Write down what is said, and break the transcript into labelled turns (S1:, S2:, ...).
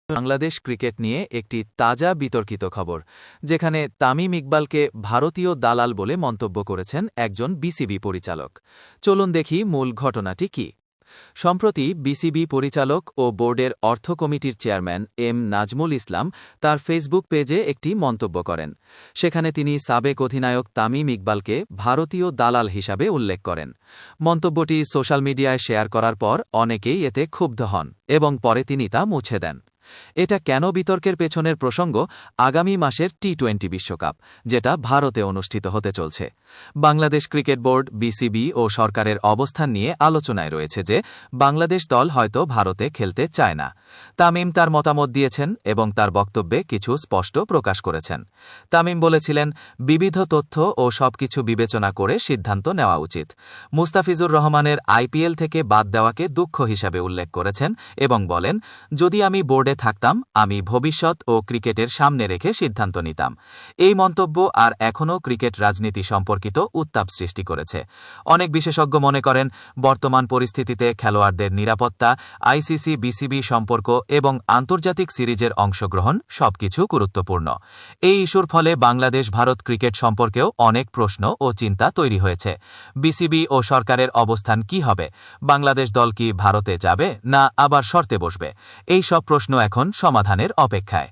S1: Bangladesh cricket নিয়ে একটি তাজা বিতর্কিত খবর, যেখানে তামিম ইকবালকে ভারতীয় দালাল বলে মন্তব্য করেছেন একজন বিসিবি পরিচালক। চলুন দেখি মূল ঘটনাটি কি। সম্প্রতি বিসিবি পরিচালক ও বোর্ডের অর্থ কমিটির চেয়ারম্যান এম নাজমুল ইসলাম তার ফেসবুক পেজে একটি মন্তব্য করেন। সেখানে তিনি সাবেক অধিনায়ক তামিম ইকবালকে ভারতীয় দালাল হিসাবে উল্লেখ করেন। মন্তব্যটি সোশ্যাল মিডিয়ায় শেয়ার করার পর অনেকেই এতে ক্ষুব্ধ হন এবং পরে তিনি তা মুছে দেন। এটা কেন বিতর্কের পেছনের প্রসঙ্গ? আগামী মাসের টি-20 বিশ্বকাপ, যেটা ভারতে অনুষ্ঠিত হতে চলছে। বাংলাদেশ ক্রিকেট বোর্ড, বিসিবি ও সরকারের অবস্থান নিয়ে আলোচনায় রয়েছে যে বাংলাদেশ দল হয়তো ভারতে খেলতে চায় না। তামিম তার মতামত দিয়েছেন এবং তার বক্তব্যে কিছু স্পষ্ট প্রকাশ করেছেন। তামিম বলেছিলেন, বিবিধ তথ্য ও সবকিছু বিবেচনা করে সিদ্ধান্ত নেওয়া উচিত। মুস্তাফিজুর রহমানের আইপিএল থেকে বাদ দেওয়াকে দুঃখ হিসাবে উল্লেখ করেছেন এবং বলেন, যদি আমি বোর্ডে থাকতাম, আমি ভবিষ্যৎ ও ক্রিকেটের সামনে রেখে সিদ্ধান্ত নিতাম। এই মন্তব্য আর এখনও ক্রিকেট রাজনীতি সম্পর্কিত উত্তাপ সৃষ্টি করেছে। অনেক বিশেষজ্ঞ মনে করেন, বর্তমান পরিস্থিতিতে খেলোয়াড়দের নিরাপত্তা, আইসিসি বিসিবি সম্পর্ক এবং আন্তর্জাতিক সিরিজের অংশগ্রহণ সবকিছু গুরুত্বপূর্ণ। এই ইস্যুর ফলে বাংলাদেশ ভারত ক্রিকেট সম্পর্কেও অনেক প্রশ্ন ও চিন্তা তৈরি হয়েছে। বিসিবি ও সরকারের অবস্থান কি হবে? বাংলাদেশ দল কি ভারতে যাবে, না আবার শর্তে বসবে? এই সব প্রশ্ন এখন সমাধানের অপেক্ষায়।